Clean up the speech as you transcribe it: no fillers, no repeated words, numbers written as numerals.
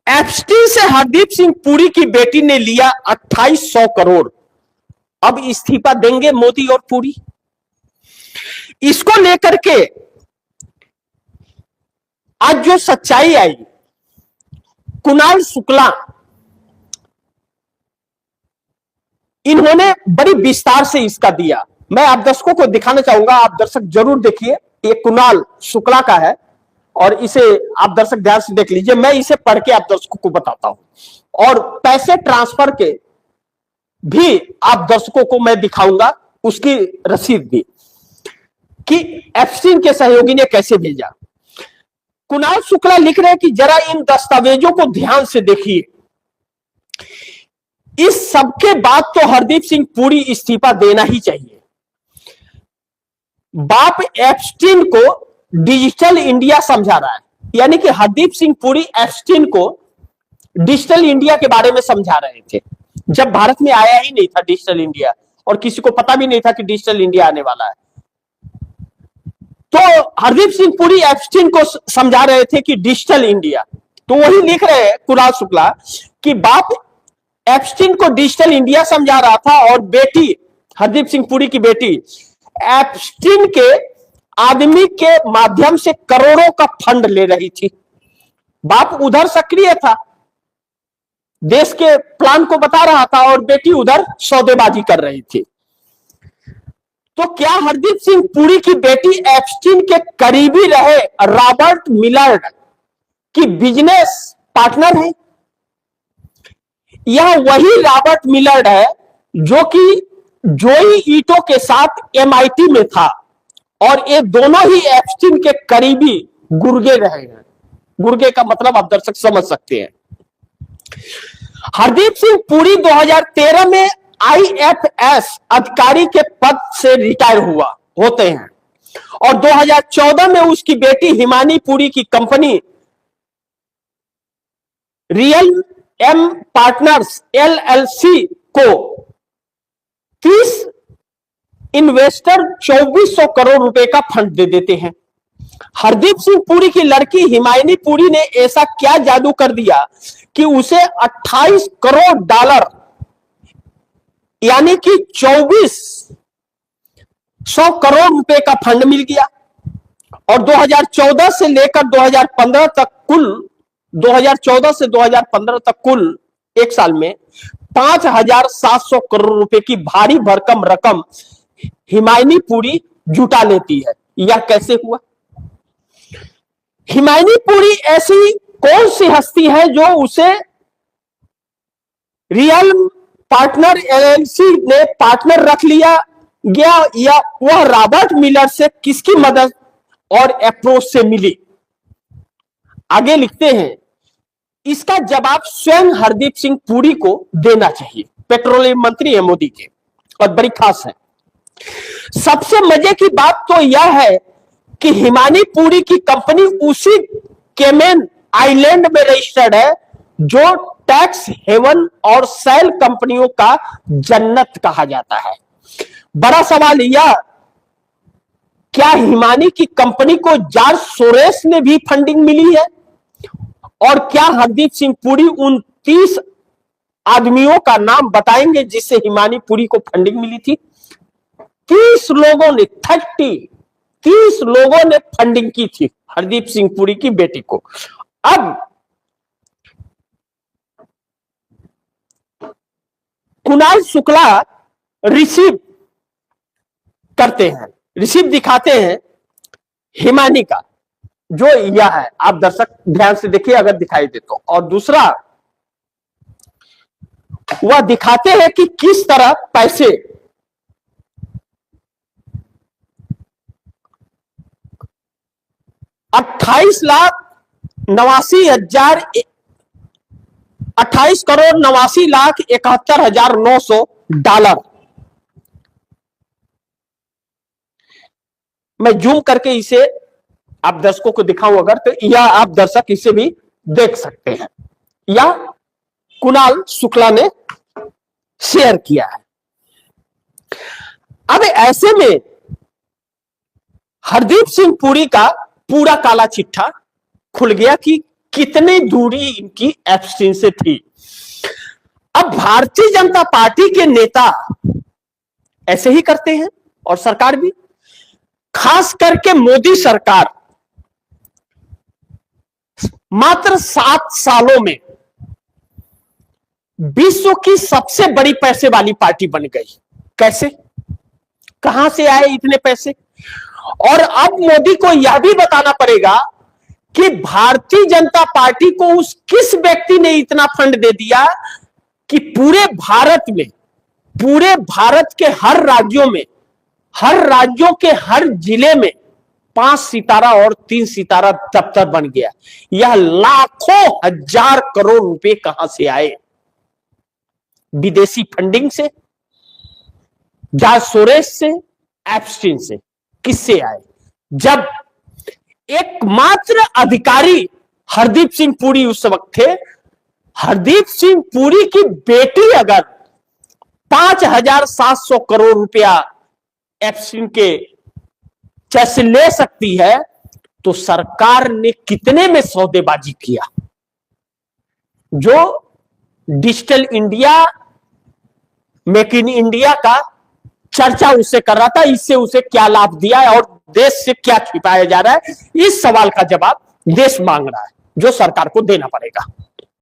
Epstein से हरदीप सिंह पुरी की बेटी ने लिया 2800 करोड़। अब इस्तीफा देंगे मोदी और पुरी। इसको लेकर के आज जो सच्चाई आई, कुणाल शुक्ला इन्होंने बड़ी विस्तार से इसका दिया। मैं आप दर्शकों को दिखाना चाहूंगा, आप दर्शक जरूर देखिए। ये कुणाल शुक्ला का है और इसे आप दर्शक ध्यान से देख लीजिए। मैं इसे पढ़ के आप दर्शकों को बताता हूं और पैसे ट्रांसफर के भी आप दर्शकों को मैं दिखाऊंगा, उसकी रसीद भी, कि एप्स्टीन के सहयोगी ने कैसे भेजा। कुणाल शुक्ला लिख रहे हैं कि जरा इन दस्तावेजों को ध्यान से देखिए। इस सबके बाद तो हरदीप सिंह पुरी इस्तीफा देना ही चाहिए। बाप एप्स्टीन को डिजिटल इंडिया समझा रहा है, यानी कि हरदीप सिंह पुरी एप्स्टीन को डिजिटल इंडिया के बारे में समझा रहे थे, जब भारत में आया ही नहीं था डिजिटल इंडिया, और किसी को पता भी नहीं था कि डिजिटल इंडिया आने वाला है। तो हरदीप सिंह पुरी एप्स्टीन को समझा रहे थे कि डिजिटल इंडिया। तो वही लिख रहे हैं कुणाल शुक्ला कि बाप एप्स्टीन को डिजिटल इंडिया समझा रहा था और बेटी हरदीप सिंह पुरी की बेटी एप्स्टीन के आदमी के माध्यम से करोड़ों का फंड ले रही थी। बाप उधर सक्रिय था, देश के प्लान को बता रहा था और बेटी उधर सौदेबाजी कर रही थी। तो क्या हरदीप सिंह पुरी की बेटी एप्स्टीन के करीबी रहे रॉबर्ट मिलर्ड की बिजनेस पार्टनर है? यह वही रॉबर्ट मिलर्ड है जो कि जोई ईटो के साथ MIT में था, और ये दोनों ही एप्स्टीन के करीबी गुर्गे रहे हैं। गुर्गे का मतलब आप दर्शक समझ सकते हैं। हरदीप सिंह पुरी 2013 में IFS अधिकारी के पद से रिटायर होते हैं और 2014 में उसकी बेटी हिमानी पुरी की company real M partners LLC को 30 इन्वेस्टर 2400 करोड़ रुपए का फंड दे देते हैं। हरदीप सिंह पुरी की लड़की हिमायनी पुरी ने ऐसा क्या जादू कर दिया कि उसे 28 करोड़ डॉलर यानी कि 2400 करोड़ रुपए का फंड मिल गया, और 2014 से लेकर 2015 तक कुल 2014 से 2015 तक कुल एक साल में 5700 करोड़ रुपए की भारी भरकम रकम हिमायनी पुरी जुटा लेती है। यह कैसे हुआ? हिमायनी पुरी ऐसी कौन सी हस्ती है जो उसे रियल पार्टनर LLC ने पार्टनर रख लिया गया, या वह रॉबर्ट मिलर से किसकी मदद और अप्रोच से मिली? आगे लिखते हैं, इसका जवाब स्वयं हरदीप सिंह पुरी को देना चाहिए। पेट्रोलियम मंत्री है मोदी के और बड़ी खास है। सबसे मजे की बात तो यह है कि हिमानी पुरी की कंपनी उसी केमेन आइलैंड में रजिस्टर्ड है जो टैक्स हेवन और सेल कंपनियों का जन्नत कहा जाता है। बड़ा सवाल यह, क्या हिमानी की कंपनी को जॉर्ज सोरेस ने भी फंडिंग मिली है? और क्या हरदीप सिंह पुरी उन 30 आदमियों का नाम बताएंगे जिससे हिमानी पुरी को फंडिंग मिली थी? 30 लोगों ने 30 लोगों ने फंडिंग की थी हरदीप सिंह पुरी की बेटी को। अब कुणाल शुक्ला रिसीव करते हैं, रिसीव दिखाते हैं हिमानी का, जो यह है। आप दर्शक ध्यान से देखिए अगर दिखाई दे तो। और दूसरा वह दिखाते हैं कि किस तरह पैसे 28 करोड़ 89 लाख 71,900 डॉलर। मैं जूम करके इसे आप दर्शकों को दिखाऊं अगर, तो यह आप दर्शक इसे भी देख सकते हैं। यह कुणाल शुक्ला ने शेयर किया है। अब ऐसे में हरदीप सिंह पुरी का पूरा काला चिट्ठा खुल गया कि कितनी दूरी इनकी एब्सटीन से थी। अब भारतीय जनता पार्टी के नेता ऐसे ही करते हैं और सरकार भी, खास करके मोदी सरकार मात्र 7 सालों में विश्व की सबसे बड़ी पैसे वाली पार्टी बन गई। कैसे, कहां से आए इतने पैसे? और अब मोदी को यह भी बताना पड़ेगा कि भारतीय जनता पार्टी को उस किस व्यक्ति ने इतना फंड दे दिया कि पूरे भारत के हर राज्यों के हर जिले में 5 सितारा और 3 सितारा दफ्तर बन गया। यह लाखों हजार करोड़ रुपए कहां से आए? विदेशी फंडिंग से, जॉर्ज सोरोस से, एप्स्टीन से। किससे आए? जब एकमात्र अधिकारी हरदीप सिंह पुरी उस वक्त थे, हरदीप सिंह पुरी की बेटी अगर 5,700 करोड़ रुपया एप्स्टीन के से ले सकती है, तो सरकार ने कितने में सौदेबाजी किया? जो digital India, make in India का चर्चा उससे कर रहा था, इससे उसे क्या लाभ दिया है और देश से क्या छिपाया जा रहा है, इस सवाल का जवाब देश मांग रहा है, जो सरकार को देना पड़ेगा।